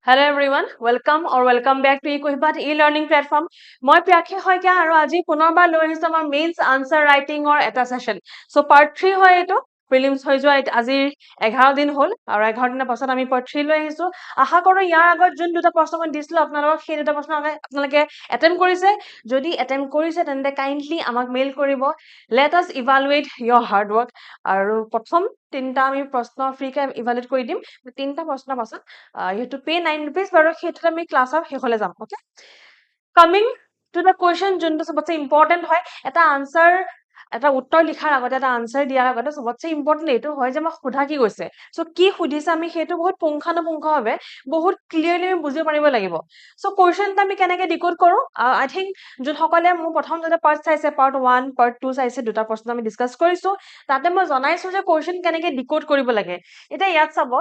Hello everyone, welcome back to eQuibat e-learning platform. মই প্ৰিয়াক্ষী শইকীয়া আৰু আজি পুনৰবাৰ লৈ আহিছো আমাৰ মেইনছ আনসাৰ ৰাইটিংৰ এটা সেশন। সো পাৰ্ট 3 হয় এটো প্ৰিলিমছ হৈ যোৱা আজিৰ 11 দিন হ'ল আৰু 11 দিনৰ পাছত আমি পাৰ্ট 3 লৈ আহিছো। আশা কৰো ইয়াৰ আগত যোন দুটা প্ৰশ্ন মই দিছিলো আপোনালোকক সেই দুটা প্ৰশ্ন আপোনালোকে এটেম্প কৰিছে। যদি এটেম্প কৰিছে তেন্তে কাইন্ডলি আমাক মেইল কৰিব। Let us evaluate your hard work আৰু প্ৰথম তিনটা আমি প্ৰশ্ন ফ্ৰীকে ইভালুয়েট কৰি দিম। তিনটা প্ৰশ্নৰ পাছত you have to pay 9 rupees বাৰু সেইটো আমি ক্লাছৰ শেষলৈ যাম okay coming to the question যোনটো সবতছে ইম্পৰ্টেন্ট হয় এটা আনসাৰ এটা উত্তৰ লিখাৰ আগতে এটা আনসাৰ দিয়াৰ আগতে সবতছে ইম্পৰ্টেন্ট এইটো হয় যে মই সোধা কি কৈছে সো কি সুধিছে আমি সেইটো বহুত পুংখানুপুংখভাৱে বহুত ক্লিয়াৰলি আমি বুজিব পাৰিব লাগিব সো কোৱেশ্চনটা আমি কেনেকৈ ডিকোড কৰো আই থিংক যোনসকলে মোৰ প্ৰথম দুটা পাৰ্ট চাইছে পাৰ্ট 1 পাৰ্ট 2 চাইছে দুটা প্ৰশ্ন আমি ডিসকাস কৰিছো তাতে মই জনাইছো যে কোৱেশ্চন কেনেকৈ ডিকোড কৰিব লাগে এটা ইয়াত চাব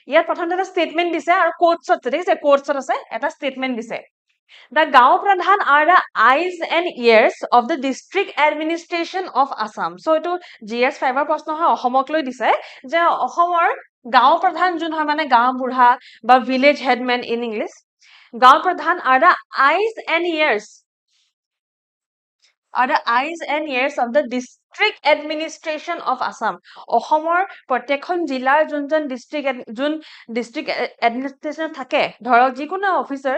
ইয়াত প্ৰথমতে এটা স্টেটমেন্ট দিছে আৰু কোটছত আছে ঠিক আছে কোটছত আছে এটা স্টেটমেন্ট দিছে The Gao Pradhan are the eyes and ears of the district administration of Assam. So etu GS 5 er প্ৰশ্ন হয় অসমক লৈ দিছে যে অসমৰ গাঁও প্ৰধান যোন হয় মানে গাঁও বুঢ়া বা village headman in English গাঁও প্ৰধান are the eyes and ears of the district administration of Assam. অসমৰ প্ৰত্যেকখন জিলাৰ যোনজন ডিস্ট্ৰিক্ট এডমিনিষ্ট্ৰেশ্যন থাকে ধৰক যিকোনো অফিচাৰ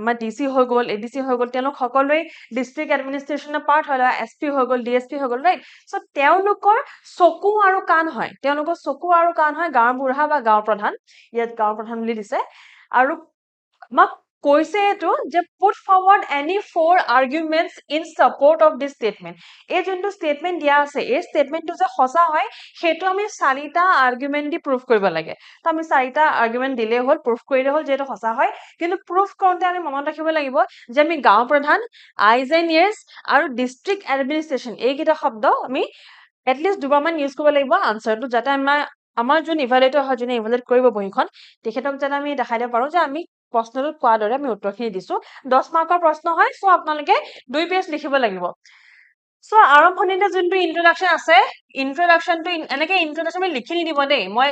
মানে ডিসি হৈ গল এডিসি হৈ গল তেওঁলোক সকলোৱে ডিস্ট্ৰিক্ট এডমিনিষ্ট্ৰেশ্যনৰ পাৰ্ট হয় এসপি হৈ গল ডিএসপি হৈ গল ৰাইট সো তেওঁলোকৰ চকু আৰু কাণ হয় তেওঁলোকৰ চকু আৰু কাণ হয় গাঁও বুঢ়া বা গাঁও প্ৰধান ইয়াত গাঁও প্ৰধান বুলি দিছে আৰু আমাক কৈছে এটো যে put forward any four arguments in support of this statement এই যোনটো স্টেটমেন্ট দিয়া আছে এই স্টেটমেন্টটো যে সঁচা হয় সেইটো আমি চাৰিটা আৰ্গুমেন্ট দি প্ৰুফ কৰিব লাগে তো আমি চাৰিটা আৰ্গুমেন্ট দিলে হ'ল প্ৰুফ কৰিলে হ'ল যে এটা সঁচা হয় কিন্তু প্ৰুফ কৰোঁতে আমি মনত ৰাখিব লাগিব যে আমি গাঁও প্ৰধান আইজ এণ্ড ইয়াৰ্স আৰু ডিস্ট্ৰিক্ট এডমিনিষ্ট্ৰেশ্যন এইকেইটা শব্দ আমি এটলিষ্ট দুবাৰমান ইউজ কৰিব লাগিব আনসাৰটো যাতে আমাৰ যোন ইভালুৱেটৰ হয় যোনে ইভালুৱেট কৰিব বহিখন তেখেতক যেন আমি দেখাই দিব পাৰো যে আমি প্ৰশ্নটোত কোৱাৰ দৰে আমি উত্তৰখিনি দিছো 10 মাৰ্কৰ প্ৰশ্ন হয় সো আপোনালোকে 2 পেজ লিখিব লাগিব সো আৰম্ভণিতে যোনটো ইন্ট্ৰোডাকশন আছে ইন্ট্ৰোডাকশনটো এনেকে ইন্ট্ৰোডাকশন লিখি নিদিব দেই মই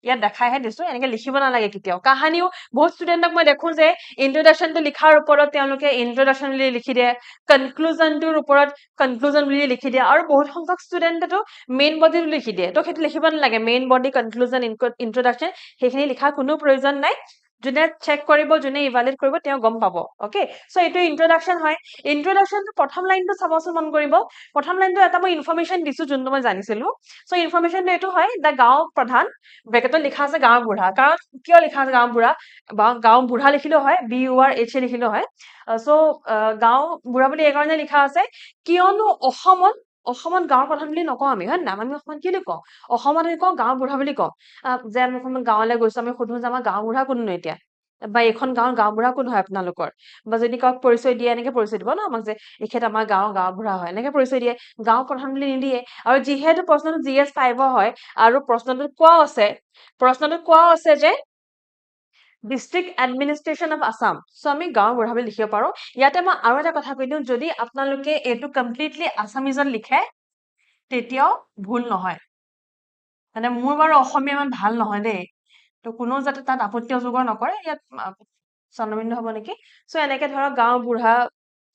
ইয়াত দেখাইহে দিছো এনেকে লিখিব নালাগে কেতিয়াও কাহানিও বহুত ষ্টুডেণ্টক মই দেখো যে ইন্ট্ৰোডাকশনটো লিখাৰ ওপৰত তেওঁলোকে ইন্ট্ৰোডাকশন বুলি লিখি দিয়ে কনক্লুজনটোৰ ওপৰত কনক্লুজন বুলি লিখি দিয়ে আৰু বহুত সংখ্যক ষ্টুডেণ্টেটো মেইন বডিটো লিখি দিয়ে তো সেইটো লিখিব নালাগে মেইন বডি কনক্লুজন ইন্ট্ৰোডাকশন সেইখিনি লিখাৰ কোনো প্ৰয়োজন নাই যোনে চেক কৰিব যোনে ইভালুয়েট কৰিব তেওঁ গম পাব ওকে সো এইটো ইন্ট্ৰোডাকশন হয় ইন্ট্ৰোডাকশনটো প্ৰথম লাইনটো চাবচোন মন কৰিব প্ৰথম লাইনটো এটা মই ইনফৰমেশন দিছো যোনটো মই জানিছিলো সো ইনফৰমেশনটো এইটো হয় দা গাঁও প্ৰধান ব্ৰেকেটত লিখা আছে গাঁও বুঢ়া কাৰণ কিয় লিখা আছে গাঁও বুঢ়া বা গাঁও বুঢ়া লিখিলেও হয় BURH লিখিলেও হয় সো গাঁও বুঢ়া বুলি এই কাৰণে লিখা আছে কিয়নো অসমত গাঁও প্ৰধান বুলি নকওঁ আমি হয় না আমি অসমত কি কওঁ অসমত আমি কওঁ গাঁও বুঢ়া বুলি কওঁ যে আমি অসমত গাঁৱলৈ গৈছো আমি সুধো যে আমাৰ গাঁও বুঢ়া কোননো এতিয়া বা এখন গাঁৱৰ গাঁও বুঢ়া কোন হয় আপোনালোকৰ বা যদি কাক পৰিচয় দিয়ে এনেকে পৰিচয় দিব ন আমাক যে এখেত আমাৰ গাঁও বুঢ়া হয় এনেকে পৰিচয় দিয়ে গাঁও প্ৰধান বুলি নিদিয়ে আৰু যিহেতু প্ৰশ্নটো GS 5 হয় আৰু প্ৰশ্নটোত কোৱা আছে যে district administration of Assam so আমি গাঁও বুঢ়া বুলি লিখিব পাৰো ইয়াতে মই আৰু এটা কথা কৈ দিওঁ যদি আপোনালোকে এইটো কমপ্লিটলি আসামিজত লিখে তেতিয়াও ভুল নহয় মানে মোৰ বাৰু অসমীয়া ইমান ভাল নহয় দেই তো কোনো যাতে তাত আপত্তি অজগৰ নকৰে ইয়াত চন্দ্ৰবিন্দু হ'ব নেকি সো এনেকে ধৰক গাঁও বুঢ়া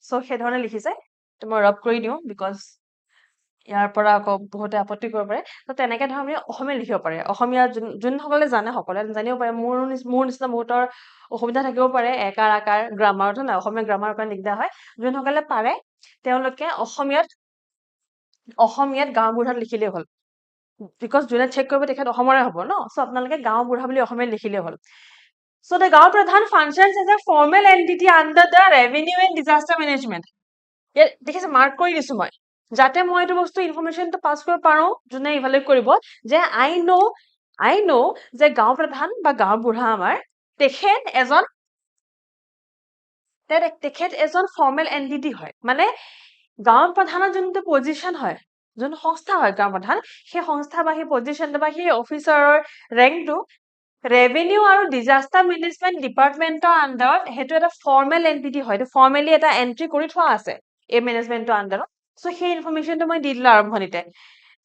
সো সেই ধৰণে লিখিছে তো মই ৰব কৰি দিওঁ বিকজ ইয়াৰ পৰা আকৌ বহুতে আপত্তি কৰিব পাৰে তো তেনেকে ধৰক আমি অসমীয়া লিখিব পাৰে অসমীয়া যোনসকলে জানে সকলোৱে জানিব পাৰে মোৰ নিচিনা বহুতৰ অসুবিধা থাকিব পাৰে একাৰ আকাৰ গ্ৰামাৰটো না অসমীয়া গ্ৰামাৰৰ কাৰণে দিগদাৰ হয় যোনসকলে পাৰে তেওঁলোকে অসমীয়াত গাঁও বুঢ়াত লিখিলেই হ'ল বিকজ যোনে চেক কৰিব তেখেত অসমৰে হ'ব ন সো আপোনালোকে গাঁও বুঢ়া বুলি অসমীয়াত লিখিলেই হ'ল So the Gao Pradhan functions as a formal entity under the revenue and disaster management. দেখিছে মাৰ্ক কৰি দিছো মই যাতে মই এইটো বস্তু ইনফৰমেশনটো পাস কৰিব পাৰো যোনে ইভালুয়েট কৰিব যে আই নো যে গাঁও প্ৰধান বা গাঁও বুঢ়া আমাৰ তেখেত এজন ফৰ্মেল এন্টিটি হয় মানে গাঁও প্ৰধানৰ যোনটো পজিশন হয় যোন সংস্থা হয় গাঁও প্ৰধান সেই সংস্থা বা সেই পজিশনটো বা সেই অফিচাৰৰ ৰেংকটো ৰেভিনিউ আৰু ডিজাস্টাৰ মেনেজমেন্ট ডিপাৰ্টমেন্টৰ আন্ডাৰত সেইটো এটা ফৰ্মেল এন্টিটি হয় এইটো ফৰ্মেলি এটা এন্ট্ৰি কৰি থোৱা আছে এই মেনেজমেন্টৰ আন্ডাৰত সো সেই ইনফৰমেশনটো মই দি দিলো আৰম্ভণিতে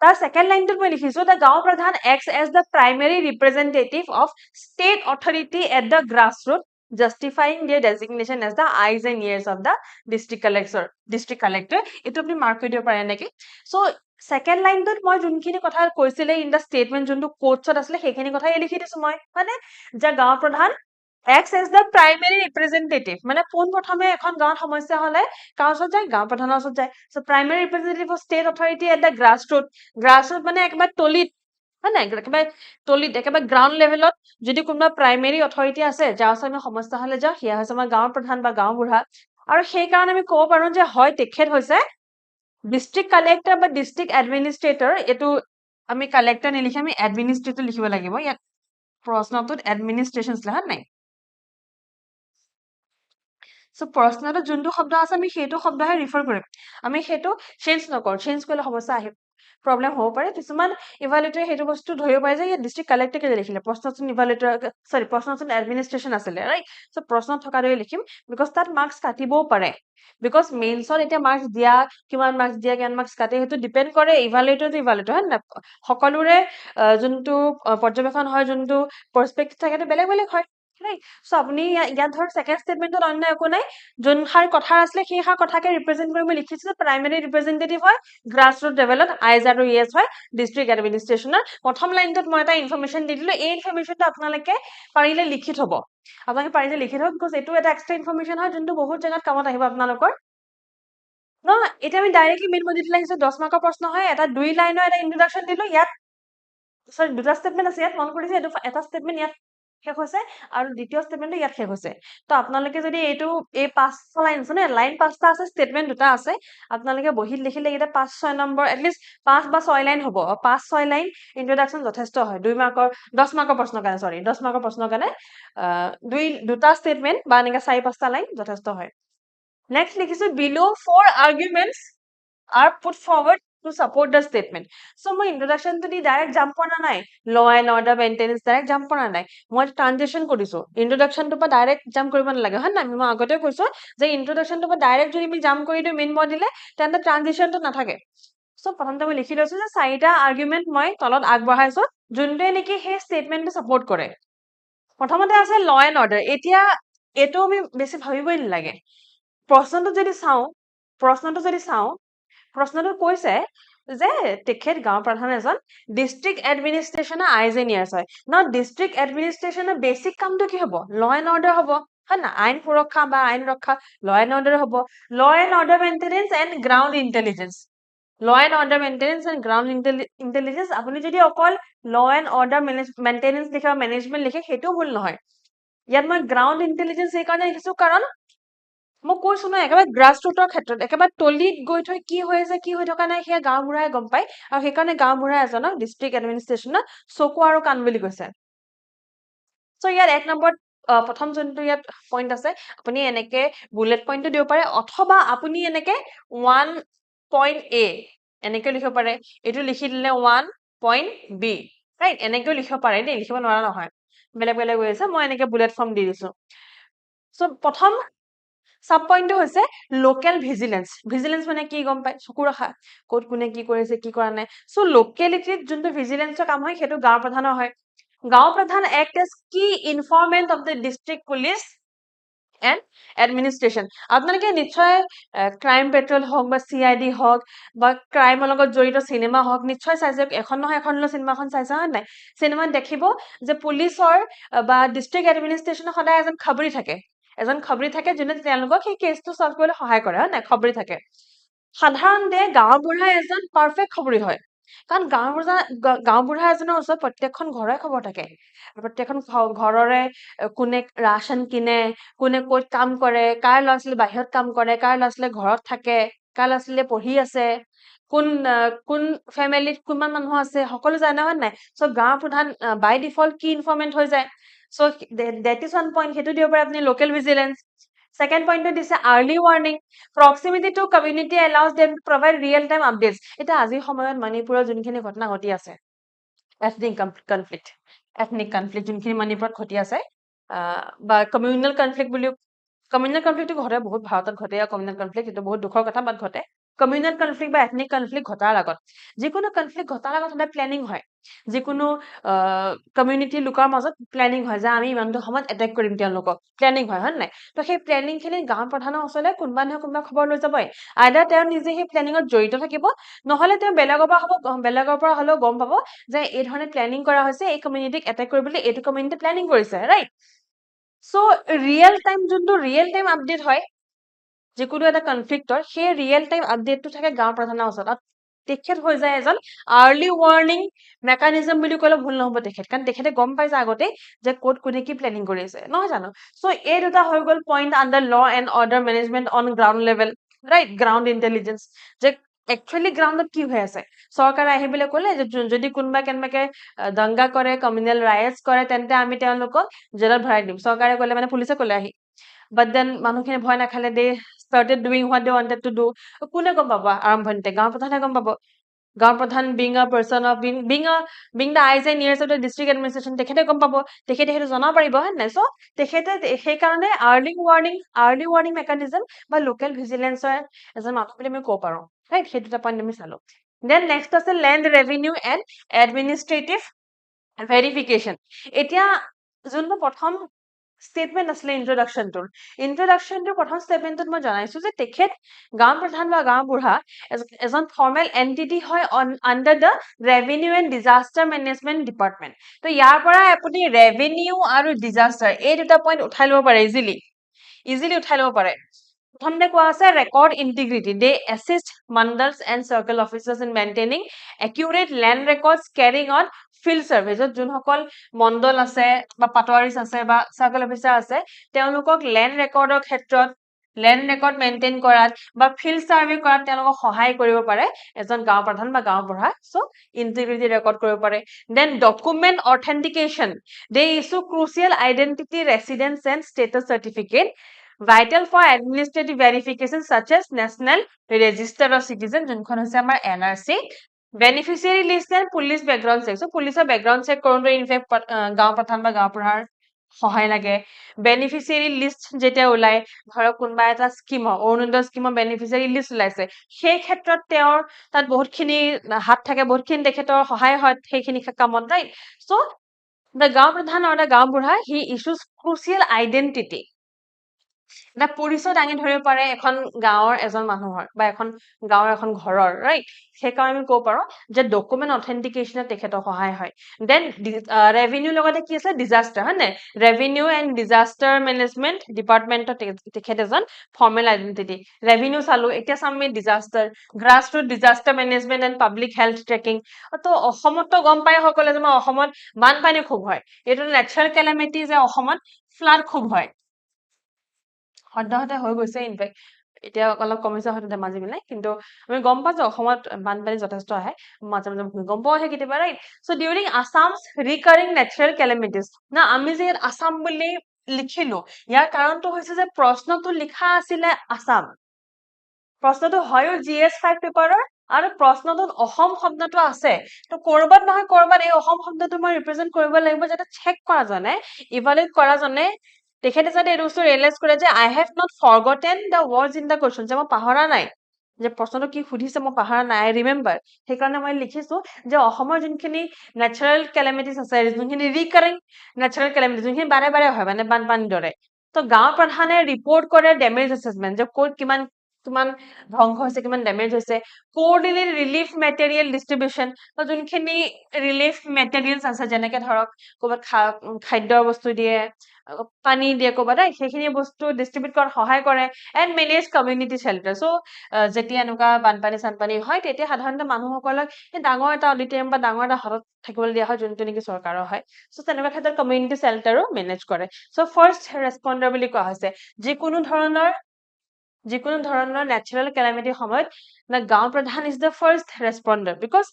তাৰ সেকেন্ড লাইনটোত মই লিখিছো দা গাঁও প্ৰধান acts as the primary representative of state authority at the grassroots justifying their designation as the eyes and ears of the district collector এইটো আপুনি মাৰ্ক কৰি দিব পাৰে নেকি so second line টোত মই যোনখিনি কথা কৈছিলে in the statement যোনটো কোটছত আছিলে সেইখিনি কথাই লিখি দিছো মই মানে যে গাঁও প্ৰধান acts as the primary representative মানে পোন প্ৰথমে এখন গাঁৱত সমস্যা হলে কাৰ ওচৰত যায় গাঁও প্ৰধানৰ ওচৰত যায় so primary representative of state authority at the grassroots মানে একেবাৰে তলিত হয় নাই একেবাৰে তলিত একেবাৰে গ্ৰাউণ্ড লেভেলত যদি কোনোবা প্ৰাইমেৰী অথৰিটি আছে যাৰ ওচৰত আমি সমস্যা হলে যাওঁ সেয়া হৈছে আমাৰ গাঁৱৰ প্ৰধান বা গাঁও বুঢ়া আৰু সেইকাৰণে আমি ক'ব পাৰো যে হয় তেখেত হৈছে ডিষ্ট্ৰিক্ট কালেক্টৰ বা ডিষ্ট্ৰিক্ট এডমিনিষ্ট্ৰেটৰ এইটো আমি কালেক্টৰ নিলিখি আমি এডমিনিষ্ট্ৰেটৰ লিখিব লাগিব ইয়াত প্ৰশ্নটোত এডমিনিষ্ট্ৰেশ্যন আছিলে হয় নাই সো প্ৰশ্নটোত যোনটো শব্দ আছে আমি সেইটো শব্দহে ৰিফাৰ কৰিম আমি সেইটো চেঞ্জ নকৰো চেঞ্জ কৰিলে সমস্যা আহিব প্ৰব্লেম হ'ব পাৰে কিছুমান ইভালুৱেটৰে সেইটো বস্তু ধৰিব পাৰে যে ইয়াত ডিষ্ট্ৰিক্ট কালেক্টৰ কেলে লিখিলে প্ৰশ্নটোত ইভালুৱেটৰ সৰি প্ৰশ্নটোত এডমিনিষ্ট্ৰেশ্যন আছিলে ৰাইট সো প্ৰশ্নত থকা দৰে লিখিম বিকজ তাত মাৰ্কছ কাটিবও পাৰে বিকজ মেইনছত এতিয়া মাৰ্কছ দিয়া কিমান মাৰ্কছ দিয়া কিমান মাৰ্কছ কাটে সেইটো ডিপেণ্ড কৰে ইভালুৱেটৰ হয় না সকলোৰে যোনটো পৰ্যবেক্ষণ হয় যোনটো পাৰ্সপেক্টিভ থাকে সেইটো বেলেগ বেলেগ হয় ৰাইট সো আপুনি ইয়াত ধৰ সেকেন্ড স্টেটমেন্টত অন্য একো নাই যোন সাৰ কথা আছিলে সেই সাৰ কথাকে ৰিপ্ৰেজেন্ট কৰি মই লিখিছো প্ৰাইমেৰী ৰিপ্ৰেজেন্টেটিভ হয় গ্ৰাছৰুট লেভেলত আইজ আৰু ইএছ হয় ডিষ্ট্ৰিক্ট এডমিনিষ্ট্ৰেশ্যনৰ প্ৰথম লাইনটোত মই এটা ইনফৰমেশ্যন দি দিলো এই ইনফৰমেশ্যনটো আপোনালোকে পাৰিলে লিখি থব আপোনালোকে পাৰিলে লিখি থব বিকজ এইটো এটা এক্সট্ৰা ইনফৰমেশ্যন হয় যোনটো বহুত জেগাত কামত আহিব আপোনালোকৰ ন এতিয়া আমি ডাইৰেক্টলি মেইন মডিউল আহিছো 10 মাৰ্কৰ প্ৰশ্ন হয় এটা 2 লাইনৰ এটা ইন্ট্ৰোডাকশ্যন দিলো ইয়াত সৰি দুটা স্টেটমেন্ট আছে ইয়াত মন কৰিছে এইটো এটা স্টেটমেন্ট ইয়াত শেষ হৈছে আৰু দ্বিতীয় স্টেটমেন্টটো ইয়াত শেষ হৈছে তো আপোনালোকে যদি এইটো এই 5 লাইন আছে নে লাইন 5টা আছে স্টেটমেন্ট দুটা আছে আপোনালোকে বহিত লিখিলে এটা 5-6 নম্বৰ এটলিষ্ট 5 বা 6 লাইন হ'ব 5-6 লাইন ইন্ট্ৰোডাকশ্যন যথেষ্ট হয় 2 মাৰ্কৰ 10 মাৰ্কৰ প্ৰশ্ন কাৰণে সৰি 10 মাৰ্কৰ প্ৰশ্ন কাৰণে দুটা স্টেটমেন্ট বা এনেকা 4-5টা লাইন যথেষ্ট হয় নেক্সট লিখিছো below 4 arguments are put forward to support the statement so মই ইন্ট্ৰোডাকশ্যন তো দি ডাইৰেক্ট জাম্প কৰা নাই ল and order maintenance direct jump কৰা নাই মই ট্ৰানজিশন কৰিছো ইন্ট্ৰোডাকশ্যনটো পৰা ডাইৰেক্ট জাম্প কৰিব নালাগে হয় না মই আগতে কৈছো যে ইন্ট্ৰোডাকশ্যনটো পৰা ডাইৰেক্ট যদি আমি জাম্প কৰি দিও মেইন মডিউলে তেন্তে ট্ৰানজিশনটো নাথাকে সো প্ৰথমতে মই লিখি লৈছো যে 4টা আৰ্গুমেন্ট মই তলত আগবঢ়াইছো যোনটোৱে নেকি সেই স্টেটমেন্টটো সাপোৰ্ট কৰে প্ৰথমতে আছে ল এণ্ড অৰ্ডাৰ এতিয়া এটো আমি বেছি ভাবিবই নালাগে প্ৰশ্নটো যদি চাও প্ৰশ্নটো কৈছে যে তেখেত গাঁও প্ৰধান এজন ডিষ্ট্ৰিক্ট এডমিনিষ্ট্ৰেশ্যনৰ আইজ এণ্ড ইয়েৰ্ছ হয় না ডিষ্ট্ৰিক্ট এডমিনিষ্ট্ৰেশ্যনৰ বেছিক কামটো কি হ'ব ল এণ্ড অৰ্ডাৰ হ'ব হয় না আইন সুৰক্ষা বা আইন ৰক্ষা ল এণ্ড অৰ্ডাৰ হ'ব ল and order maintenance and ground intelligence ল and order maintenance and ground intelligence আপুনি যদি অকল ল এণ্ড অৰ্ডাৰ মেইনটেনেন্স লিখে বা মেনেজমেন্ট লিখে সেইটোও ভুল নহয় ইয়াত মই গ্ৰাউণ্ড ইণ্টেলিজেন্স এইকাৰণে লিখিছো কাৰণ মই কৈছো ন একেবাৰে গ্ৰাছ ৰুটৰ ক্ষেত্ৰত একেবাৰে তলিত গৈ থৈ কি হৈ আছে কি হৈ থকা নাই সেয়া গাঁও বুঢ়াই গম পায় আৰু সেইকাৰণে গাঁও বুঢ়া এজনক ডিষ্ট্ৰিক্ট এডমিনিষ্ট্ৰেশ্যনত চকু আৰু কাণ বুলি কৈছে সো ইয়াত এক নম্বৰ প্ৰথম যোনটো ইয়াত পইণ্ট আছে আপুনি এনেকে বুলেট পইণ্টটো দিব পাৰে অথবা আপুনি এনেকে 1.a এনেকে লিখিব পাৰে এইটো লিখি দিলে 1.b ৰাইট এনেকেও লিখিব পাৰে দেই লিখিব নোৱাৰা নহয় বেলেগ বেলেগ হৈ আছে মই এনেকে বুলেট ফৰ্ম দি দিছো সো প্ৰথম সাব পইণ্টটো হৈছে লোকেল ভিজিলেন্স মানে কি গম পায় চকু ৰখা ক'ত কোনে কি কৰিছে কি কৰা নাই সো লোকেলিটিত যোনটো ভিজিলেন্সৰ কাম হয় সেইটো গাঁও প্ৰধানৰ হয় গাঁও প্ৰধান act as key informant of the district police and administration আপোনালোকে নিশ্চয় ক্ৰাইম পেট্ৰল হওক বা CID হওক বা ক্ৰাইমৰ লগত জড়িত চিনেমা হওক নিশ্চয় চাইছে এখন নহয় এখন চিনেমাখন চাইছে হয় নাই চিনেমাত দেখিব যে পুলিচৰ বা ডিষ্ট্ৰিক্ট এডমিনিষ্ট্ৰেশ্যনৰ সদায় এজন খবৰি থাকে যোনে তেওঁলোকক সেই কেছটো সলভ কৰিবলৈ সহায় কৰে হয় নাই খবৰি থাকে সাধাৰণতে গাঁও বুঢ়া এজন পাৰফেক্ট খবৰি হয় কাৰণ গাঁও বুঢ়া এজনৰ ওচৰত প্ৰত্যেকখন ঘৰৰে খবৰ থাকে প্ৰত্যেকখন ঘৰৰে কোনে ৰাচন কিনে কোনে ক'ত কাম কৰে কাৰ ল'ৰা ছোৱালী বাহিৰত কাম কৰে কাৰ ল'ৰা ছোৱালী ঘৰত থাকে কাৰ ল'ৰা ছোৱালী পঢ়ি আছে কোন ফেমিলিত কিমান মানুহ আছে সকলো জানে হয় নাই সো গাঁও প্ৰধান বাই ডিফল্ট কি ইনফৰমেন্ট হৈ যায় so that is one point সেইটো দিব পাৰে আপুনি লোকেল ভিজিলেন্স সেকেন্ড পইণ্টটো দিছে early warning proximity to community allows them to provide real time updates এটা আজিৰ সময়ত মণিপুৰৰ যোনখিনি ঘটনা ঘটি আছে এথনিক কনফ্লিক্ট যোনখিনি মণিপুৰত ঘটি আছে বা কমিউনেল কনফ্লিক্ট ঘটে বহুত ভাৰতত ঘটে কমিউনেল কনফ্লিক্ট এইটো বহুত দুখৰ কথা বাট ঘটে কমিউনেল কনফ্লিক্ট বা এথনিক কনফ্লিক্ট ঘটাৰ আগত যিকোনো কনফ্লিক্ট ঘটাৰ আগত সদায় প্লেনিং হয় যিকোনো কমিউনিটিৰ লোকৰ মাজত প্লেনিং হয় যে আমি ইমানটো সময়ত এটেক কৰিম তেওঁলোকক প্লেনিং হয় হয় নাই তো সেই প্লেনিং খিনি গাঁও প্ৰধানৰ ওচৰলৈ কোনোবা নহয় কোনোবা খবৰ লৈ যাবই আইদাৰ তেওঁ নিজে সেই প্লেনিঙত জড়িত থাকিব নহলে তেওঁ বেলেগৰ পৰা হলেও গম পাব যে এই ধৰণে প্লেনিং কৰা হৈছে এই কমিউনিটিক এটেক কৰিবলৈ এইটো কমিউনিটি প্লেনিং কৰিছে ৰাইট সো ৰিয়েল টাইম যোনটো ৰিয়েল টাইম আপডেট হয় যিকোনো এটা কনফ্লিক্টৰ সেই ৰিয়েল টাইম আপডেটটো থাকে গাঁও প্ৰধানৰ ওচৰত তেখেত হৈ যায় এজন আৰ্লি ৱাৰ্নিং মেকানিজম বুলি ক'লে ভুল নহব তেখেত কাৰণ তেখেতে গম পাইছে আগতে যে ক'ত কোনে কি প্লেনিং কৰি আছে নহয় জানো সো এই দুটা হৈ গ'ল পইণ্ট আণ্ডাৰ ল and order management on ground level right ground intelligence যে একচুৱেলি গ্ৰাউণ্ডত কি হৈ আছে চৰকাৰে আহি পেলাই ক'লে যে যদি কোনোবা কেনেবাকে দংগা কৰে কমিউনেল ৰাইটছ কৰে তেন্তে আমি তেওঁলোকক জেলত ভৰাই দিম চৰকাৰে ক'লে মানে পুলিচে ক'লে আহি বাট দেন মানুহখিনি ভয় নাখালে দে started doing what they wanted to do কোনে গম পাব আৰম্ভণিতে গাঁও প্ৰধানে গম পাব গাঁও প্ৰধান being a person of being the eyes and ears of the district administration তেখেতে গম পাব তেখেতে সেইটো জনাব পাৰিব হয় নাই সো তেখেতে সেইকাৰণে আৰ্লি ৱাৰ্নিং মেকানিজম বা লোকেল ভিজিলেন্সৰ এজন মানুহ বুলি আমি ক'ব পাৰো ৰাইট সেইটো এটা পইণ্ট আমি চালো দেন নেক্সট আছে land revenue and administrative verification এতিয়া যোনটো প্ৰথম ষ্টেটমেণ্ট আছিলে ইন্ট্ৰডাকশ্যনটোৰ প্ৰথম ষ্টেটমেণ্টত মই জনাইছো যে তেখেত গাঁও প্ৰধান বা গাঁও বুঢ়া এজন ফৰ্মেল এণ্টিটি হয় under the revenue and disaster management department তো ইয়াৰ পৰা আপুনি ৰেভিনিউ আৰু ডিজাষ্টাৰ এই দুটা পইণ্ট উঠাই ল'ব পাৰে ইজিলি উঠাই ল'ব পাৰে প্ৰথমতে কোৱা আছে record integrity they assist mandals and circle officers in maintaining accurate land records carrying on field চাৰ্ভেজত যোনসকল মণ্ডল আছে বা পাটোৱাৰীছ আছে বা চাৰ্কেল অফিচাৰ আছে তেওঁলোকক লেণ্ড ৰেকৰ্ডৰ ক্ষেত্ৰত লেণ্ড ৰেকৰ্ড মেইনটেইন কৰাত বা ফিল্ড চাৰ্ভে কৰাত তেওঁলোকক সহায় কৰিব পাৰে এজন গাঁও প্ৰধান বা গাঁও বুঢ়া সো ইণ্টিগ্ৰিটি ৰেকৰ্ড কৰিব পাৰে then document authentication they issue crucial identity residence and status certificate vital for administrative verification such as national register of citizen যোনখন হৈছে আমাৰ NRC beneficiary list and police background check so পুলিচৰ background check কৰোঁতে in fact গাঁও প্ৰধান বা গাঁও বুঢ়াৰ সহায় লাগে বেনিফিচিয়াৰী লিষ্ট যেতিয়া ওলাই ধৰক কোনোবা এটা স্কিমৰ অৰুণোদয় স্কিমৰ বেনিফিচিয়াৰী লিষ্ট ওলাইছে সেই ক্ষেত্ৰত তেওঁৰ তাত বহুতখিনি হাত থাকে বহুতখিনি তেখেতৰ সহায় হয় সেইখিনি কামত ৰাইট সো দ্য গাঁও প্ৰধান or the গাঁও বুঢ়া হি ইছ্যুজ ক্ৰুচিয়েল আইডেণ্টিটি এটা পৰিচয় দাঙি ধৰিব পাৰে এখন গাঁৱৰ এজন মানুহৰ বা এখন গাঁৱৰ এখন ঘৰৰ ৰাইট সেইকাৰণে আমি ক'ব পাৰো যে ডকুমেণ্ট অথেণ্টিকেশ্যনত তেখেতৰ সহায় হয় দেন ৰেভিনিউ লগতে কি আছে ডিজাষ্টাৰ হয় নাই ৰেভিনিউ এণ্ড ডিজাষ্টাৰ মেনেজমেণ্ট ডিপাৰ্টমেণ্টৰ তেখেত এজন ফৰ্মেল আইডেণ্টিটি ৰেভিনিউ চালো এতিয়া চাম আমি disaster grass root disaster management and public health tracking তো অসমতো গম পাই সকলে যে অসমত বানপানী খুব হয় এইটো নেচাৰেল কেলামিটি যে অসমত ফ্লাড খুব হয় সদ্যহতে হৈ গৈছে ইনফেক্ট এতিয়া অলপ কমিছে হয়তো ধেমাজি মিলাই কিন্তু আমি গম পাওঁ যে অসমত বানপানী যথেষ্ট আহে মাজে মাজে ভূমিকম্প আহে কেতিয়াবা right so' during Assam's recurring natural calamities না আমি যে ইয়াত আছাম বুলি লিখিলো ইয়াৰ কাৰণটো হৈছে যে প্ৰশ্নটো লিখা আছিলে আছাম প্ৰশ্নটো হয়ো GS5 পেপাৰৰ আৰু প্ৰশ্নটোত অসম শব্দটো আছে তো কৰবাত নহয় কৰবাত এই অসম শব্দটো মই ৰিপ্ৰেজেন্ট কৰিব লাগিব যাতে চেক কৰা জনে ইভালুৱেট কৰা জনে তেখেতে যাতে এই বস্তু ৰিয়েলাইজ কৰে যে I have not forgotten the words in the question যে মই পাহৰা নাই যে প্ৰশ্নটো কি সুধিছে মই পাহৰা নাই আই ৰিমেম্বাৰ সেইকাৰণে মই লিখিছো যে অসমৰ যোনখিনি নেচাৰেল কেলেমিটিজ আছে যোনখিনি ৰিকাৰিং নেচাৰেল কেলেমিটিজ যোনখিনি বাৰে বাৰে হয় মানে বানপানীৰ দৰে তো গাঁও প্ৰধানে ৰিপৰ্ট কৰে ডেমেজ এছেছমেণ্ট যে ক'ত কিমান ধ্বংস হৈছে কিমান ডেমেজ হৈছে কোঅৰ্ডিনেট ৰিলিফ মেটেৰিয়েল ডিষ্ট্ৰিবিউশ্যন তো যোনখিনি ৰিলিফ মেটেৰিয়েলছ আছে যেনেকে ধৰক ক'ৰবাত খাদ্যৰ বস্তু দিয়ে পানী দিয়ে ক'ৰবাত সেইখিনি বস্তু ডিষ্ট্ৰিবিউট কৰাত সহায় কৰে এণ্ড মেনেজ কমিউনিটি শেল্টাৰ চ' যেতিয়া এনেকুৱা বানপানী হয় তেতিয়া সাধাৰণতে মানুহসকলক এই ডাঙৰ এটা অডিটৰিয়াম বা ডাঙৰ এটা হলত থাকিবলৈ দিয়া হয় যোনটো নেকি চৰকাৰৰ হয় চ' তেনেকুৱা ক্ষেত্ৰত কমিউনিটি শেল্টাৰো মেনেজ কৰে চ' ফাৰ্ষ্ট ৰেছপণ্ডাৰ বুলি কোৱা হৈছে যিকোনো ধৰণৰ নেচাৰেল কেলামিটিৰ সময়ত গাঁও প্ৰধান ইজ দ্য ফাৰ্ষ্ট ৰেছপণ্ডাৰ বিকজ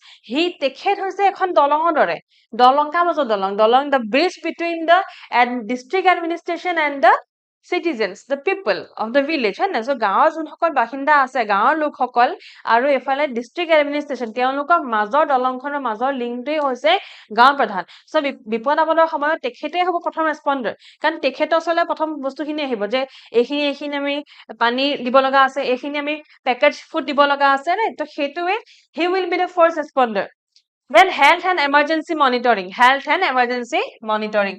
তেখেত হৈছে এখন দলঙৰ দৰে দলং কাৰ মাজত দলং the bridge between the district administration and the citizens, the people of the village, হয় নাই? So গাঁৱৰ যোনসকল বাসিন্দা আছে, গাঁৱৰ লোকসকল আৰু এফালে ডিষ্ট্ৰিক্ট এডমিনিষ্ট্ৰেশ্যন, তেওঁলোকৰ মাজৰ দলংখনৰ মাজৰ লিংকটোৱেই হৈছে গাঁও প্ৰধান। So বিপদ আপদৰ সময়ত তেখেতেই হ'ব প্ৰথম ৰেছপণ্ডাৰ, কাৰণ তেখেতৰ ওচৰলৈ প্ৰথম বস্তুখিনি আহিব যে এইখিনি আমি পানী দিব লগা আছে, এইখিনি আমি পেকেজ ফুড দিব লগা আছে, right? তো সেইটোৱে he will be the first responder. Then health and emergency monitoring. Health and emergency monitoring.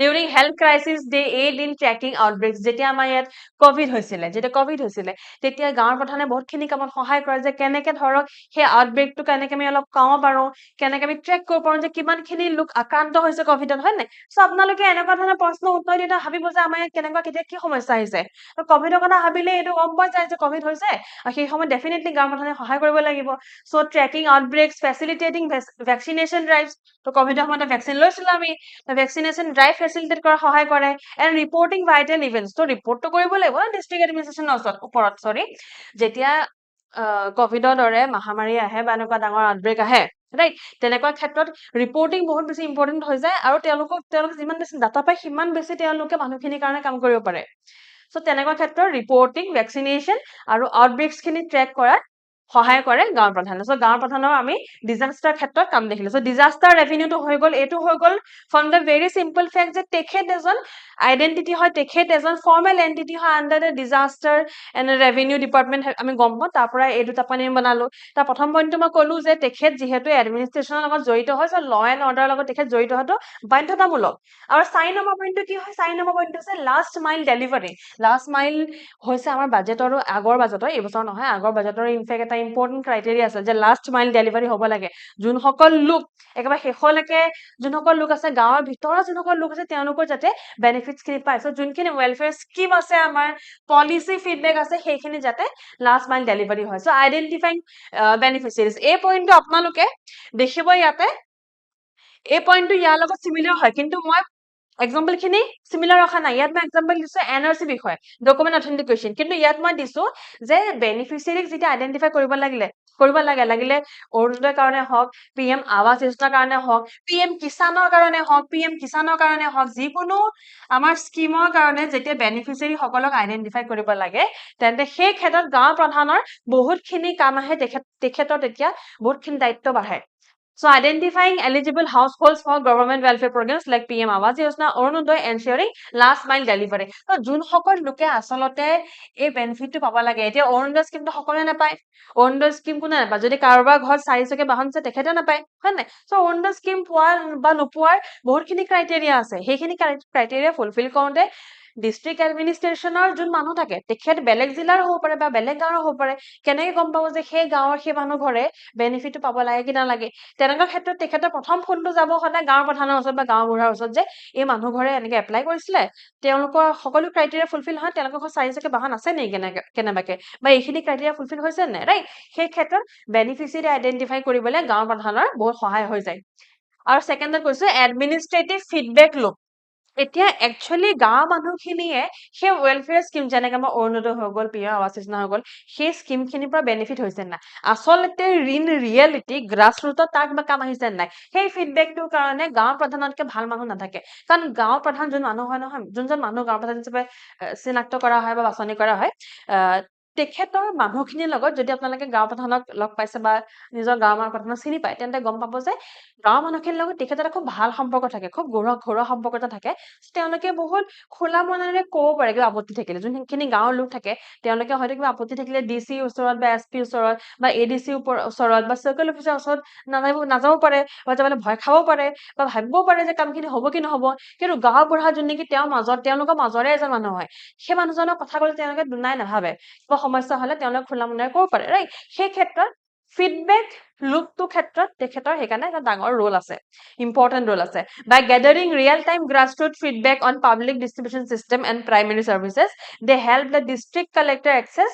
During health crisis, they aid in tracking outbreaks. যেতিয়া আমাৰ ইয়াত কোভিড হৈছিলে, তেতিয়া গাঁৱৰ প্ৰধানে বহুতখিনি কামত সহায় কৰে যে কেনেকে ধৰক সেই আউটব্ৰেকটো কেনেকে আমি অলপ কমাব পাৰো, কেনেকে আমি ট্ৰেক কৰিব পাৰো যে কিমানখিনি লোক আক্ৰান্ত হৈছে কোভিডত, হয় নাই? সো আপোনালোকে এনেকুৱা ধৰণৰ প্ৰশ্ন উত্তৰ দিলে ভাবিব যে আমাৰ ইয়াত কেনেকুৱা কেতিয়া কি সমস্যা আহিছে। তো কোভিডৰ কথা ভাবিলে এইটো গম পোৱা যায় যে কোভিড হৈছে, আৰু সেই সময়ত ডেফিনেটলি গাঁৱৰ প্ৰধানে সহায় কৰিব লাগিব। সো ট্ৰেকিং আউটব্ৰেকস, ফেচিলিটেটিং ভেকচিনেশ্যন ড্ৰাইভছ, তো কোভিডৰ সময়ত ভেকচিন লৈছিলো আমি, ভেকচিনেশ্যন ড্ৰাইভ ফেচিলিটেট কৰা সহায় কৰে, এণ্ড ৰিপৰ্টিং ভাইটেল ইভেন্টছ, তো ৰিপৰ্টটো কৰিব লাগিব ডিষ্ট্ৰিক্ট এডমিনিষ্ট্ৰেশ্যনৰ ওপৰত, যেতিয়া কোভিডৰ দৰে মহামাৰী আহে বা এনেকুৱা ডাঙৰ আউটব্ৰেক আহে, ৰাইট, তেনেকুৱা ক্ষেত্ৰত ৰিপৰ্টিং বহুত বেছি ইম্পৰ্টেণ্ট হৈ যায়, আৰু তেওঁলোকে যিমান বেছি ডাটা পায় সিমান বেছি তেওঁলোকে মানুহখিনিৰ কাৰণে কাম কৰিব পাৰে। সো তেনেকুৱা ক্ষেত্ৰত ৰিপৰ্টিং, ভেকচিনেশ্যন আৰু আউটব্ৰেকছখিনি ট্ৰেক কৰাত সহায় কৰে গাঁৱৰ প্ৰধানে। সো গাঁৱৰ প্ৰধানৰ আমি ডিজাষ্টাৰ ক্ষেত্ৰত কাম দেখিলো। সো ডিজাষ্টাৰ ৰেভিনিউটো হৈ গ'ল, এইটো হৈ গ'ল from the very simple fact যে তেখেত এজন আইডেণ্টিটি হয়, তেখেত এজন ফৰ্মেল এণ্টিটি হয় under the disaster and revenue department, আমি গম পাওঁ, তাৰ পৰা এই দুটা পইণ্ট বনালো। তাৰ প্ৰথম পইণ্টটো মই ক'লো যে তেখেত যিহেতু এডমিনিষ্ট্ৰেশ্যনৰ লগত জড়িত হয়, ল এণ্ড অৰ্ডাৰৰ লগত তেখেত জড়িত হোৱাটো বাধ্যতামূলক। আৰু 4 নম্বৰ পইণ্টটো কি হয়? 4 নম্বৰ পইণ্টটো হৈছে last mile delivery. Last mile হৈছে আমাৰ বাজেটৰো, আগৰ বাজেটৰ, এইবছৰ নহয়, আগৰ বাজেটৰ ইনফেক্ট এটা ইম্পৰ্টেণ্ট ক্ৰাইটেৰিয়া আছে যে লাষ্ট মাইল ডেলিভাৰী হ'ব লাগে। যোনসকল লোক একেবাৰে শেষলৈকে যোনসকল লোক আছে, গাঁৱৰ ভিতৰত যোনসকল লোক আছে, তেওঁলোকৰ যাতে বেনিফিটছখিনি পায়। সো যোনখিনি ৱেলফেয়াৰ স্কিম আছে, আমাৰ পলিচি ফিডবেক আছে, সেইখিনি যাতে লাষ্ট মাইল ডেলিভাৰী হয়। সো আইডেণ্টিফাইং বেনিফিচিয়াৰিজ, এই পইণ্টটো আপোনালোকে দেখিব ইয়াতে, এই পইণ্টটো ইয়াৰ লগত চিমিলাৰ হয়, কিন্তু মই এক্সাম্পল খিনি চিমিলাৰ ৰখা নাই। ইয়াত মই এক্সাম্পল দিছো এনআৰচি বিষয়ে, ডকুমেণ্ট অথেণ্টিকেশ্যন, কিন্তু ইয়াত মই দিছো যে বেনিফিচিয়াৰীক যেতিয়া আইডেণ্টিফাই কৰিব লাগিলে অৰুণোদয়ৰ কাৰণে হওক, PM আৱাস যোজনাৰ কাৰণে হওক, PM কিষাণৰ কাৰণে হওক, যিকোনো আমাৰ স্কিমৰ কাৰণে যেতিয়া বেনিফিচিয়াৰী সকলক আইডেণ্টিফাই কৰিব লাগে, তেন্তে সেই ক্ষেত্ৰত গাঁও প্ৰধানৰ বহুতখিনি কাম আহে, তেখেতৰ তেতিয়া বহুতখিনি দায়িত্ব বাঢ়ে। So identifying eligible households for government welfare programs like PM Awas Yojana, Arunodaya, ensuring last mile delivery. So যোনসকল লোকে আচলতে এই বেনিফিটটো পাব লাগে, এতিয়া অৰুণোদয় স্কিমটো সকলোৱে নাপায়। অৰুণোদয় স্কিম কোনে নাপায়? যদি কাৰোবাৰ ঘৰত 4 চকীয়া বাহন আছে, তেখেতে নাপায়, হয় নাই? সো অৰুণোদয় স্কিম পোৱাৰ বা নোপোৱাৰ বহুতখিনি ক্ৰাইটেৰিয়া আছে। সেইখিনি ক্ৰাইটেৰিয়া ফুলফিল কৰোঁতে ডিষ্ট্ৰিক্ট এডমিনিষ্ট্ৰেশ্যনৰ যোন মানুহ থাকে, তেখেত বেলেগ জিলাৰ হ'ব পাৰে বা বেলেগ গাঁৱৰ হ'ব পাৰে। কেনেকে গম পাব যে সেই গাঁৱৰ সেই মানুহ ঘৰে বেনিফিটটো পাব লাগে কি নালাগে? তেনেকুৱা ক্ষেত্ৰত তেখেতৰ প্ৰথম ফোনটো যাব সদায় গাঁৱৰ প্ৰধানৰ ওচৰত বা গাঁওবুঢ়াৰ ওচৰত যে এই মানুহ ঘৰে এনেকে এপ্লাই কৰিছিলে, তেওঁলোকৰ সকলো ক্ৰাইটেৰিয়া ফুলফিল হয়, তেওঁলোকৰ ঘৰত 4 চকীয়া বাহন আছে নেকি কেনেবাকে, বা এইখিনি ক্ৰাইটেৰিয়া ফুলফিল হৈছে নে, ৰাইট? সেই ক্ষেত্ৰত বেনিফিচিয়াৰী আইডেণ্টিফাই কৰিবলৈ গাঁৱৰ প্ৰধানৰ বহুত সহায় হৈ যায়। আৰু ছেকেণ্ডত কৈছো এডমিনিষ্ট্ৰেটিভ ফিডবেক লুপ। এতিয়া একচুৱেলি গাঁৱৰ মানুহখিনিয়ে সেই ৱেলফেয়াৰ স্কিম, যেনেকে আমাৰ অৰুণোদয় হৈ গ'ল, PM আৱাস যোজনা হৈ গ'ল, সেই স্কিমখিনিৰ পৰা বেনিফিট হৈছে নাই, আচলতে ৰিয়েলিটি গ্ৰাছ ৰুটত তাৰ কিবা কাম আহিছে নাই, সেই ফিডবেকটোৰ কাৰণে গাঁৱৰ প্ৰধানতকে ভাল মানুহ নাথাকে। কাৰণ গাঁৱৰ প্ৰধান যোন মানুহ হয় নহয়, যোনজন মানুহ গাঁৱৰ প্ৰধান হিচাপে চিনাক্ত কৰা হয় বা বাছনি কৰা হয়, তেখেতৰ মানুহখিনিৰ লগত যদি আপোনালোকে গাঁও প্ৰধানক লগ পাইছে বা নিজৰ গাঁৱৰ প্ৰধানক চিনি পায়, তেন্তে গম পাব যে গাঁৱৰ মানুহখিনিৰ লগত তেখেতৰ এটা খুব ভাল সম্পৰ্ক থাকে, খুব ঘৰুৱা সম্পৰ্ক এটা থাকে। তেওঁলোকে বহুত খোলা মনেৰে ক'ব পাৰে কিবা আপত্তি থাকিলে। যোনখিনি গাঁৱৰ লোক থাকে, তেওঁলোকে হয়তো কিবা আপত্তি থাকিলে DC ওচৰত বা SP ওচৰত বা ADC ওচৰত বা চাৰ্কেল অফিচাৰ ওচৰত নাযাব পাৰে, বা যাবলৈ ভয় খাব পাৰে বা ভাবিবও পাৰে যে কামখিনি হ'ব কি নহ'ব। কিন্তু গাঁওবুঢ়া যোন নেকি তেওঁলোকৰ মাজৰে এজন মানুহ হয়, সেই মানুহজনৰ কথা ক'লে তেওঁলোকে দুনাই নাভাবে, কিবা সমস্যা হ'লে তেওঁলোকে খোলা মনেৰে ক'ব পাৰে, ৰাইট? সেই ক্ষেত্ৰত ফিডবেক লুপটো ক্ষেত্ৰত তেখেতৰ সেইকাৰণে এটা ডাঙৰ ৰোল আছে, ইম্পৰ্টেণ্ট ৰোল আছে। By gathering real-time grassroots feedback on public distribution system and primary services, they help the district collector access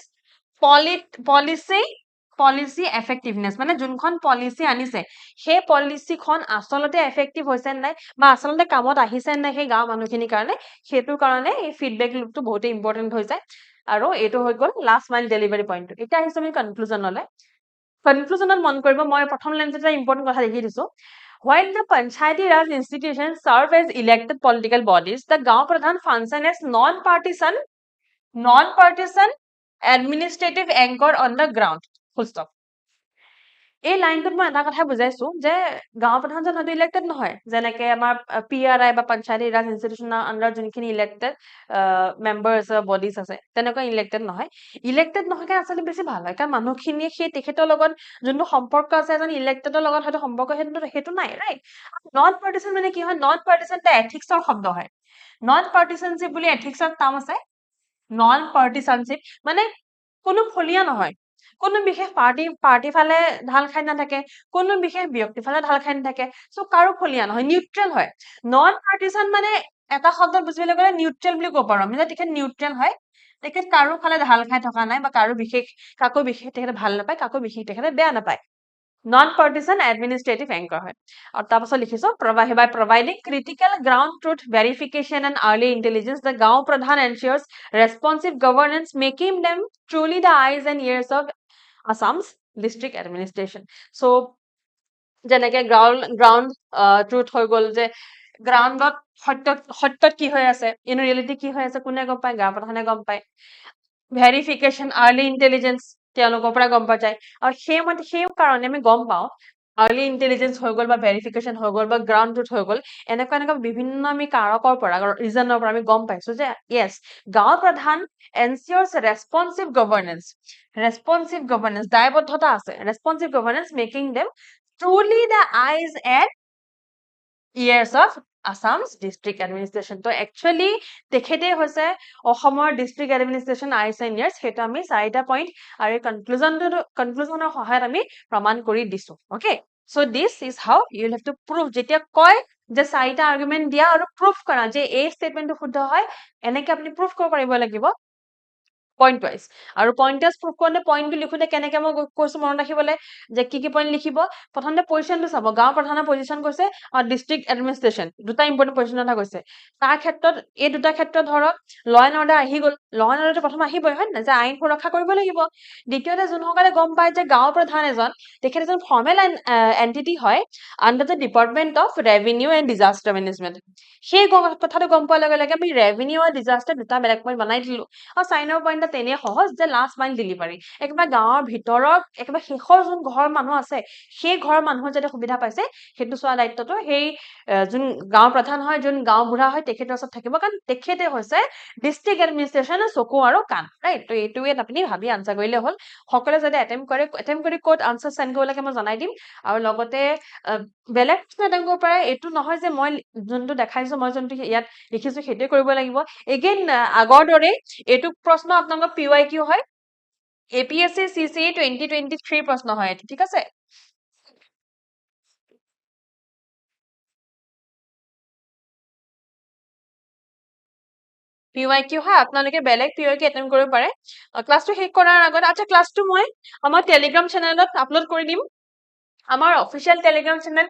policy effectiveness, মানে যোনখন পলিচি আনিছে, সেই পলিচিখন আচলতে এফেক্টিভ হৈছে নাই বা আচলতে কামত আহিছে নাই সেই গাঁৱৰ মানুহখিনিৰ কাৰণে, সেইটোৰ কাৰণে এই ফিডবেক লুপটো বহুতেই ইম্পৰ্টেণ্ট হৈ যায়। আৰু এইটো হৈ গ'ল লাষ্ট মাইল ডেলিভাৰী পইণ্টটো। এতিয়া আহিছো আমি কনক্লুজনলৈ। কনক্লুজনত মন কৰিব, মই প্ৰথম লাইনতে এটা ইম্পৰ্টেণ্ট কথা লিখি দিছো। While the Panchayati Raj institutions serve as elected political bodies, the Gaon Pradhan function as non-partisan administrative anchor on the ground. Full stop. এই লাইনটোত মই এটা কথা বুজাইছো যে গাঁও প্ৰধানজন হয়তো ইলেক্টেড নহয় যেনেকে আমাৰ PRI বা পঞ্চায়তী ৰাজ ইনষ্টিটিউচনৰ আণ্ডাৰ যোনখিনি ইলেক্টেড মেম্বাৰ্ছ বডিজ আছে তেনেকুৱা ইলেক্টেড নহয় ইলেক্টেড নহয় কাৰণে আচলতে বেছি ভাল হয় কাৰণ মানুহখিনিয়ে সেই তেখেতৰ লগত যোনটো সম্পৰ্ক আছে এজন ইলেক্টেডৰ লগত হয়তো সম্পৰ্ক সেইটো নাই ৰাইট নন পাৰ্টিচান মানে কি হয় নন পাৰ্টিচান এটা এথিক্সৰ শব্দ হয় নন পাৰ্টিচানশ্বিপ বুলি এথিক্সৰ টাৰ্ম আছে নন পাৰ্টিচানশ্বিপ মানে কোনো ফলীয়া নহয় কোনো বিশেষ পাৰ্টি ফালে ঢাল খাই নাথাকে কোনো বিশেষ ব্যক্তি ফালে ঢাল খাই নাথাকে চ' কাৰো ফলীয়া নহয় নিউট্ৰেল হয় নন পাৰ্টিচান মানে এটা শব্দত বুজিবলৈ গ'লে নিউট্ৰেল বুলি ক'ব পাৰো আমি যে তেখেত নিউট্ৰেল হয় তেখেত কাৰো ফালে ঢাল খাই থকা নাই বা কাকো বিশেষ তেখেতে ভাল নাপায় কাকো বিশেষ তেখেতে বেয়া নাপায় non-partisan administrative anchor হয় আৰু তাৰপাছত লিখিছো by providing critical ground truth verification and early intelligence the Gaon Pradhan ensures responsive governance making them truly the eyes and ears of Assam's district administration so যেনেকে ground truth হৈ গ'ল যে গ্ৰাউণ্ডত সত্যত কি হৈ আছে ইন ৰিয়েলিটি কি হৈ আছে কোনে গম পায় গাঁও প্ৰধানে গম পায় ভেৰিফিকেশ্যন আৰ্লি ইণ্টেলিজেঞ্চ তেওঁলোকৰ পৰা গম পোৱা যায় আৰু সেই কাৰণে আমি গম পাওঁ আৰ্লি ইণ্টেলিজেঞ্চ হৈ গ'ল বা ভেৰিফিকেশ্যন হৈ গ'ল বা গ্ৰাউণ্ড ট্ৰুথ হৈ গ'ল এনেকুৱা বিভিন্ন আমি কাৰকৰ পৰা ৰিজনৰ পৰা আমি গম পাইছো যে য়েছ গাঁও প্ৰধান এনচিয়ৰ্ছ ৰেছপনচিভ গভৰ্নেন্স দায়বদ্ধতা আছে ৰেছপনচিভ governance making them truly the eyes and years of Assam's district administration. তো actually তেখেতে হৈছে অসমৰ district administration eyes and ears সেইটো আমি 4টা পইণ্ট আৰু কনক্লুজনৰ সহায়ত আমি প্ৰমাণ কৰি দিছো okay so this is how you will have to prove যেতিয়া কয় যে 4টা আৰ্গুমেন্ট দিয়া আৰু প্ৰুফ কৰা যে এই ষ্টেটমেন্টটো শুদ্ধ হয় এনেকৈ আপুনি প্ৰুফ কৰিব পাৰিব লাগিব পইণ্ট ৱাইজ আৰু পইণ্ট ৱাইজ প্ৰুফ কৰোঁতে পইণ্টটো লিখোঁতে কেনেকৈ মই কৈছোঁ মনত ৰাখিবলৈ যে কি পইণ্ট লিখিব প্ৰথমতে পজিশ্যনটো চাব গাঁও প্ৰধানৰ পজিশ্যন কৈছে ডিষ্ট্ৰিক্ট এডমিনিষ্ট্ৰেশ্যন দুটা ইম্পৰ্টেণ্ট পজিশ্যন এটা কৈছে তাৰ ক্ষেত্ৰত এই দুটা ক্ষেত্ৰত ধৰক ল এণ্ড অৰ্ডাৰ আহি গ'ল ল এণ্ড অৰ্ডাৰটো প্ৰথম আহিবই হয় নাই যে আইন সুৰক্ষা কৰিব লাগিব দ্বিতীয়তে যোনসকলে গম পায় যে গাঁও প্ৰধান তেখেত এজন ফৰ্মেল এণ্টিটি হয় under the department of revenue and disaster management সেই কথাটো গম পোৱাৰ লগে লগে আমি ৰেভিনিউ আৰু ডিজাষ্টাৰ দুটা বেলেগ পইণ্ট বনাই দিলো আৰু চাইনৰ পইণ্ট তেনেই সহজ যে লাষ্ট মাইল ডেলিভাৰী একেবাৰে গাঁৱৰ ভিতৰত একেবাৰে শেষৰ যোন ঘৰৰ মানুহ আছে সেই ঘৰৰ মানুহৰ যাতে সুবিধা পাইছে সেইটো চোৱা দায়িত্বটো সেই যোন গাঁও প্ৰধান হয় যোন গাঁও বুঢ়া হয় তেখেতৰ ওচৰত থাকিব কাৰণ তেখেতে হৈছে ডিষ্ট্ৰিক্ট এডমিনিষ্ট্ৰেশ্যনৰ চকু আৰু কাণ ৰাইট তো এইটোৱে আপুনি ভাবি আনচাৰ কৰিলে হ'ল সকলোৱে যদি এটেম্প কৰি ক'ত আনচাৰ চেণ্ড কৰিব লাগে মই জনাই দিম আৰু লগতে বেলেগ এটেম্প কৰিব পাৰে এইটো নহয় যে মই যোনটো দেখাইছো মই যোনটো ইয়াত লিখিছো সেইটোৱে কৰিব লাগিব এগেইন আগৰ দৰে এইটো প্ৰশ্ন আপোনালোকৰ PYQ হয় APSC CCE 2023 প্ৰশ্ন হয় এইটো ঠিক আছে PYQ হয় আপোনালোকে বেলেগ PYQ এটেম্প কৰিব পাৰে ক্লাছটো শেষ কৰাৰ আগত আচ্ছা ক্লাছটো মই আমাৰ টেলিগ্ৰাম চেনেলত আপলোড কৰি দিম আমাৰ অফিচিয়েল টেলিগ্ৰাম চেনেল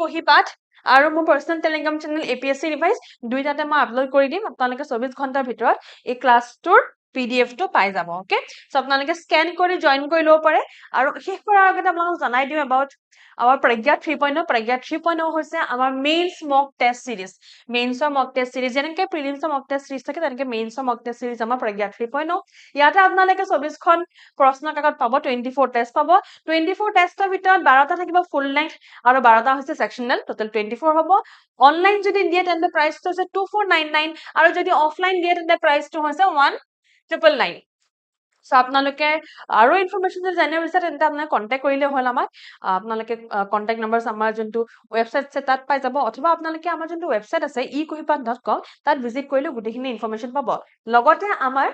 কহিপাঠ আৰু মোৰ personal Telegram channel APSC revise দুইটাতে মই আপলোড কৰি দিম আপোনালোকে 24 ঘণ্টাৰ ভিতৰত এই ক্লাছটোৰ PDF টো পাই যাব ওকে সো আপোনালোকে স্ক্যান কৰি জয়েন কৰি ল'ব পাৰে আৰু শেষ কৰাৰ আগতে আপোনালোকক জনাই দিম about our Pragya 3.0 হৈছে আমাৰ মেইনছ মক টেষ্ট সিৰিজ মেইনছৰ মক টেষ্ট সিৰিজ যেনেকৈ প্ৰিলিমছৰ মক টেষ্ট সিৰিজ থাকে তেনেকৈ মেইনছৰ মক টেষ্ট সিৰিজ আমাৰ Pragya 3.0 ইয়াতে আপোনালোকে 24খন প্ৰশ্ন কাকত পাব 24 টেষ্ট পাব 24 টেষ্টৰ ভিতৰত 12টা থাকিব ফুল লেংথ আৰু 12টা হৈছে সেকশনাল টোটাল 24 হ'ব অনলাইন যদি দিয়ে তেন্তে প্ৰাইসটো হৈছে 2499 আৰু যদি অফলাইন দিয়ে তেন্তে প্ৰাইসটো হৈছে 1999 সো আপোনালোকে আৰু ইনফৰমেশন যদি জানিব বিচাৰে তেন্তে আপোনালোকে কন্টাক্ট কৰিলে হ'ল আমাক আপোনালোকে কন্টাক্ট নম্বৰ আমাৰ যোনটো ওয়েবসাইট আছে তাত পাই যাব অথবা আপোনালোকে আমাৰ যোনটো ওয়েবসাইট আছে ekohipath.com তাত ভিজিট কৰিলে গোটেইখিনি ইনফৰমেশন পাব লগতে আমাৰ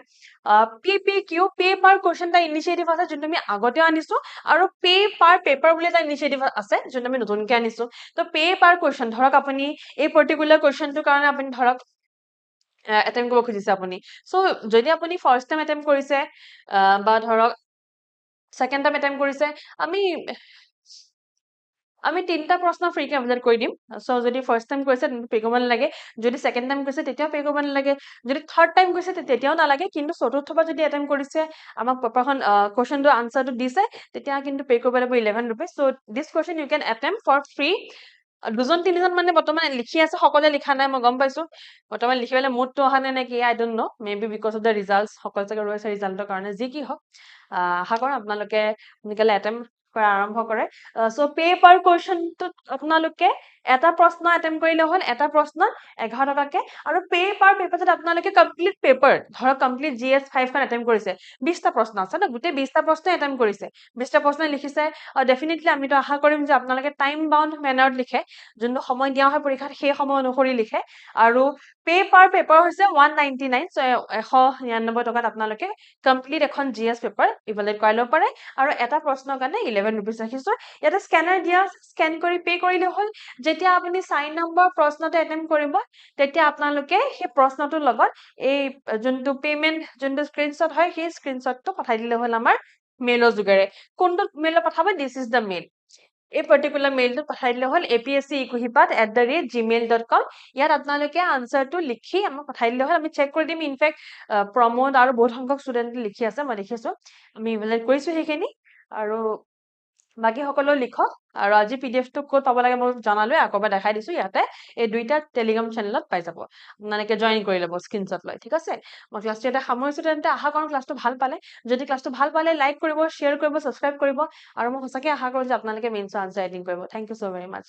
PPQ পে পাৰ কোৱেশ্চন এটা ইনিচিয়েটিভ আছে যোনটো আমি আগতেও আনিছো আৰু পে পাৰ পেপাৰ বুলি এটা ইনিচিয়েটিভ আছে যোনটো আমি নতুনকৈ আনিছো তো পে পাৰ কোৱেশ্চন ধৰক আপুনি এই পাৰ্টিকুলাৰ কোৱেশ্চনটোৰ কাৰণে আপুনি ধৰক এটেম্প কৰিব খুজিছে আপুনি সো যদি আপুনি ফাৰ্স্ট টাইম এটেম্প কৰিছে বা ধৰক সেকেন্ড টাইম এটেম্প কৰিছে আমি তিনটা প্ৰশ্ন ফ্ৰীকে আপডেট কৰি দিম সো যদি ফাৰ্স্ট টাইম কৰিছে পে কৰিব নালাগে যদি সেকেন্ড টাইম কৰিছে তেতিয়াও পে কৰিব নালাগে যদি থাৰ্ড টাইম কৰিছে তেতিয়াও নালাগে কিন্তু চতুৰ্থবাৰ যদি এটেম্প কৰিছে আমাক পেপাৰখন কোৱেশ্চনটো আনসাৰটো দিছে তেতিয়া কিন্তু পে কৰিব লাগিব 11 rupees so this question you can attempt for free দুজন তিনিজন মানে বৰ্তমান লিখি আছে, সকলোৱে লিখা নাই, মই গম পাইছো। বৰ্তমান লিখিবলৈ মুডটো অহা নাই নেকি, I don't know, maybe because of the results, সকলো চাগে ৰৈ আছে ৰিজাল্টৰ কাৰণে। যি কি হওক, আশা কৰোঁ আপোনালোকে সোনকালে এটেম্প কৰা আৰম্ভ কৰে। চ' পে পাৰ কুৱেশ্যনটোত আপোনালোকে এটা প্ৰশ্ন এটেম্প কৰিলে হ'ল, এটা প্ৰশ্নত 11 টকাকে, আৰু পে পাৰ পেপাৰটোত আপোনালোকে কমপ্লিট পেপাৰ, ধৰক কমপ্লিট GS 5খন এটেম্প কৰিছে, 20টা প্ৰশ্ন আছে ন, গোটেই 20টা প্ৰশ্ন এটেম্প কৰিছে, 20টা প্ৰশ্ন লিখিছে, ডেফিনেটলি আমিতো আশা কৰিম যে আপোনালোকে টাইম বাউণ্ড মেনাৰত লিখে, যোনটো সময় দিয়া হয় পৰীক্ষাত সেই সময় অনুসৰি লিখে। আৰু পে পাৰ পেপাৰ হৈছে 199, চ' 199 টকাত আপোনালোকে কমপ্লিট এখন GS পেপাৰ ইভালুৱেট কৰাই ল'ব পাৰে। আৰু এটা প্ৰশ্নৰ কাৰণে 11 ৰুপিজ ৰাখিছো। ইয়াতে স্কেনাৰ দিয়া, স্কেন কৰি পে কৰিলে হ'ল। যেতিয়া আপুনি 4 নম্বৰ প্ৰশ্নটো এটেম্প কৰিব, তেতিয়া আপোনালোকে সেই প্ৰশ্নটোৰ লগত এই যোনটো পেমেন্ট, যোনটো স্ক্ৰীনশ্বট হয়, সেই স্ক্ৰীনশ্বটটো পঠাই দিলে হ'ল আমাৰ মেইলৰ যোগেৰে। কোনটো মেইলত পঠাব? This is the mail. এই পাৰ্টিকুলাৰ মেইলটো পঠাই দিলে হ'ল apscekuhipat@gmail.com। ইয়াত আপোনালোকে আনচাৰটো লিখি আমাক পঠাই দিলে হ'ল, আমি চেক কৰি দিম। ইনফেক্ট প্ৰমোদ আৰু বহুত সংখ্যক ষ্টুডেণ্টে লিখি আছে, মই দেখিছো, আমি ইভালুৱেট কৰিছো সেইখিনি। আৰু বাকী সকলো লিখক। আৰু আজি PDF টো ক'ত পাব লাগে মই জনালোৱে, আকৌ এবাৰ দেখাই দিছো। ইয়াতে এই দুইটা টেলিগ্ৰাম চেনেলত পাই যাব, আপোনালোকে জইন কৰি ল'ব স্ক্ৰীনশ্বট লৈ, ঠিক আছে। মই ক্লাছটো এটা সামৰিছো, তেন্তে আশা কৰোঁ ক্লাছটো ভাল পালে। যদি ক্লাছটো ভাল পালে লাইক কৰিব, শ্বেয়াৰ কৰিব, ছাবস্ক্ৰাইব কৰিব। আৰু মই সঁচাকৈ আশা কৰোঁ যে আপোনালোকে মেইনছৰ আনচাৰ ৰাইটিং কৰিব। Thank you so' very much.